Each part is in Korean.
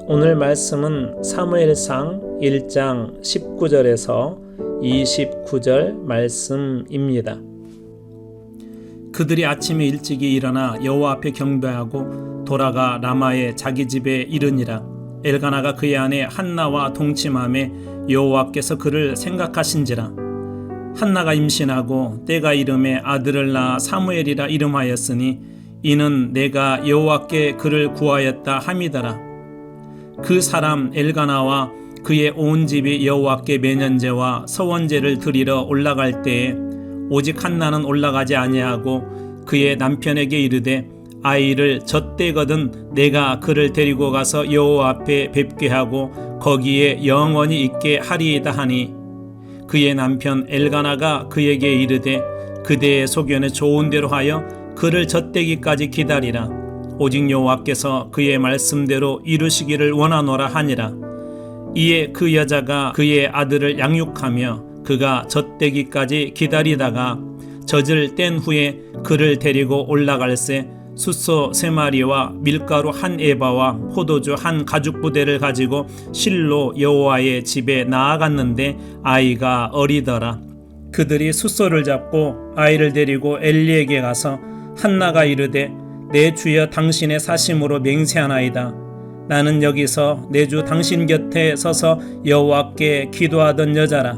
오늘 말씀은 사무엘상 1장 19절에서 29절 말씀입니다. 그들이 아침에 일찍이 일어나 여호와 앞에 경배하고 돌아가 라마의 자기 집에 이르니라. 엘가나가 그의 아내 한나와 동침하매 여호와께서 그를 생각하신지라. 한나가 임신하고 때가 이름에 아들을 낳아 사무엘이라 이름하였으니 이는 내가 여호와께 그를 구하였다 함이더라. 그 사람 엘가나와 그의 온 집이 여호와께 매년제와 서원제를 드리러 올라갈 때에 오직 한나는 올라가지 아니하고 그의 남편에게 이르되 아이를 젖대거든 내가 그를 데리고 가서 여호와 앞에 뵙게 하고 거기에 영원히 있게 하리이다 하니 그의 남편 엘가나가 그에게 이르되 그대의 소견에 좋은 대로 하여 그를 젖대기까지 기다리라. 오직 여호와께서 그의 말씀대로 이루시기를 원하노라 하니라. 이에 그 여자가 그의 아들을 양육하며 그가 젖대기까지 기다리다가 젖을 뗀 후에 그를 데리고 올라갈새 숫소 3마리와 밀가루 1에바와 포도주 1가죽부대를 가지고 실로 여호와의 집에 나아갔는데 아이가 어리더라. 그들이 숫소를 잡고 아이를 데리고 엘리에게 가서 한나가 이르되 내 주여 당신의 사심으로 맹세하나이다. 나는 여기서 내 주 당신 곁에 서서 여호와께 기도하던 여자라.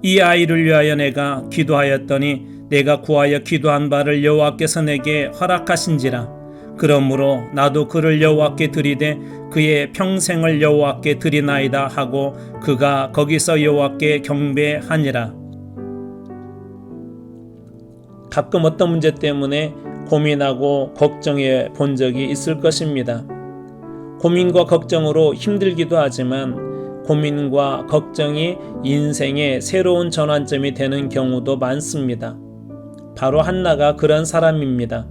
이 아이를 위하여 내가 기도하였더니 내가 구하여 기도한 바를 여호와께서 내게 허락하신지라. 그러므로 나도 그를 여호와께 드리되 그의 평생을 여호와께 드리나이다 하고 그가 거기서 여호와께 경배하니라. 가끔 어떤 문제 때문에 고민하고 걱정해 본 적이 있을 것입니다. 고민과 걱정으로 힘들기도 하지만 고민과 걱정이 인생의 새로운 전환점이 되는 경우도 많습니다. 바로 한나가 그런 사람입니다.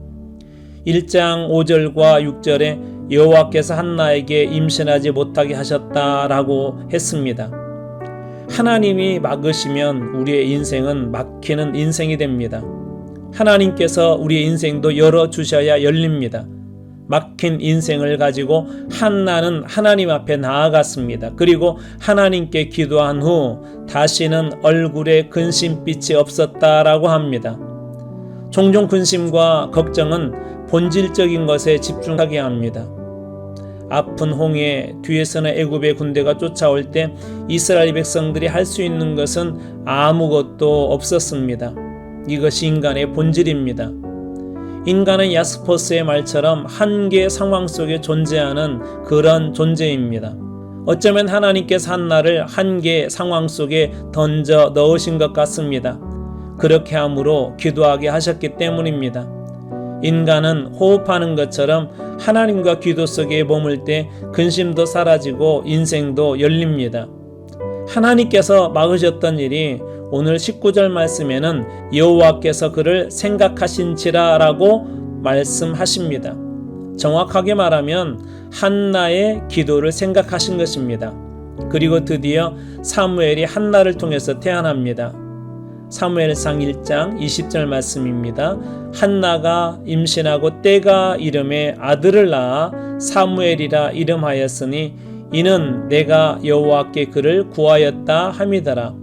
1장 5절과 6절에 여호와께서 한나에게 임신하지 못하게 하셨다라고 했습니다. 하나님이 막으시면 우리의 인생은 막히는 인생이 됩니다. 하나님께서 우리의 인생도 열어주셔야 열립니다. 막힌 인생을 가지고 한나는 하나님 앞에 나아갔습니다. 그리고 하나님께 기도한 후 다시는 얼굴에 근심빛이 없었다라고 합니다. 종종 근심과 걱정은 본질적인 것에 집중하게 합니다. 아픈 홍해 뒤에서는 애굽의 군대가 쫓아올 때 이스라엘 백성들이 할 수 있는 것은 아무것도 없었습니다. 이것이 인간의 본질입니다. 인간은 야스퍼스의 말처럼 한계 상황 속에 존재하는 그런 존재입니다. 어쩌면 하나님께서 한나를 한계 상황 속에 던져 넣으신 것 같습니다. 그렇게 함으로 기도하게 하셨기 때문입니다. 인간은 호흡하는 것처럼 하나님과 기도 속에 머물 때 근심도 사라지고 인생도 열립니다. 하나님께서 막으셨던 일이 오늘 19절 말씀에는 여호와께서 그를 생각하신지라 라고 말씀하십니다. 정확하게 말하면 한나의 기도를 생각하신 것입니다. 그리고 드디어 사무엘이 한나를 통해서 태어납니다. 사무엘상 1장 20절 말씀입니다. 한나가 임신하고 때가 이름에 아들을 낳아 사무엘이라 이름하였으니 이는 내가 여호와께 그를 구하였다 함이더라.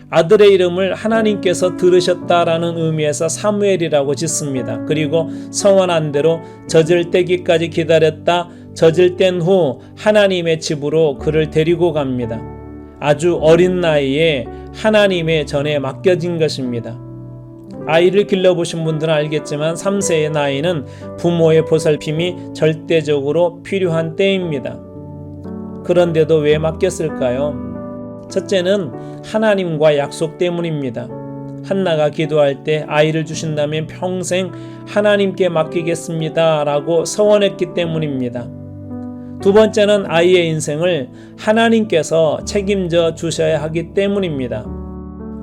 아들의 이름을 하나님께서 들으셨다라는 의미에서 사무엘이라고 짓습니다. 그리고 서원한 대로 젖을 떼기까지 기다렸다. 젖을 뗀 후 하나님의 집으로 그를 데리고 갑니다. 아주 어린 나이에 하나님의 전에 맡겨진 것입니다. 아이를 길러보신 분들은 알겠지만 3세의 나이는 부모의 보살핌이 절대적으로 필요한 때입니다. 그런데도 왜 맡겼을까요? 첫째는 하나님과 약속 때문입니다. 한나가 기도할 때 아이를 주신다면 평생 하나님께 맡기겠습니다 라고 서원했기 때문입니다. 두 번째는 아이의 인생을 하나님께서 책임져 주셔야 하기 때문입니다.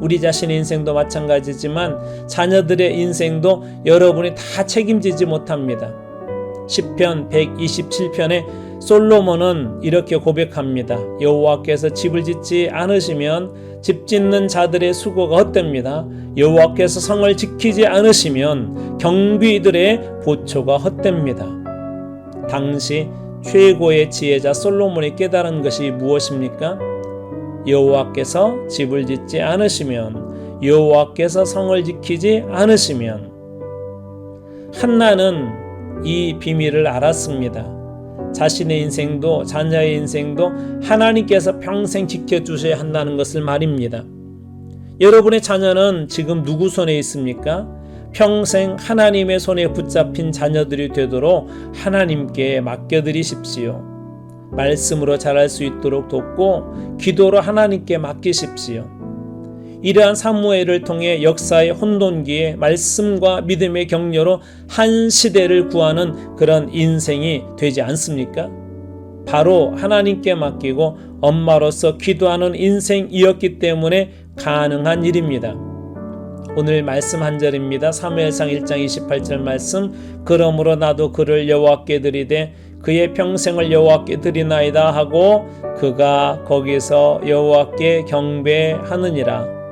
우리 자신의 인생도 마찬가지지만 자녀들의 인생도 여러분이 다 책임지지 못합니다. 시편 127편에 솔로몬은 이렇게 고백합니다. 여호와께서 집을 짓지 않으시면 집 짓는 자들의 수고가 헛됩니다. 여호와께서 성을 지키지 않으시면 경비들의 보초가 헛됩니다. 당시 최고의 지혜자 솔로몬이 깨달은 것이 무엇입니까? 여호와께서 집을 짓지 않으시면, 여호와께서 성을 지키지 않으시면. 한나는 이 비밀을 알았습니다. 자신의 인생도 자녀의 인생도 하나님께서 평생 지켜주셔야 한다는 것을 말입니다. 여러분의 자녀는 지금 누구 손에 있습니까? 평생 하나님의 손에 붙잡힌 자녀들이 되도록 하나님께 맡겨드리십시오. 말씀으로 자랄 수 있도록 돕고 기도로 하나님께 맡기십시오. 이러한 사무엘을 통해 역사의 혼돈기에 말씀과 믿음의 격려로 한 시대를 구하는 그런 인생이 되지 않습니까? 바로 하나님께 맡기고 엄마로서 기도하는 인생이었기 때문에 가능한 일입니다. 오늘 말씀 한 절입니다. 사무엘상 1장 28절 말씀. 그러므로 나도 그를 여호와께 드리되 그의 평생을 여호와께 드리나이다 하고 그가 거기서 여호와께 경배하느니라.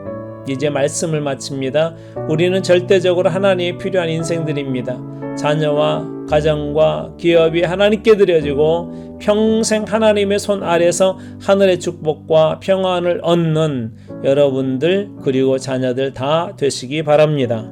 이제 말씀을 마칩니다. 우리는 절대적으로 하나님이 필요한 인생들입니다. 자녀와 가정과 기업이 하나님께 드려지고 평생 하나님의 손 아래서 하늘의 축복과 평안을 얻는 여러분들 그리고 자녀들 다 되시기 바랍니다.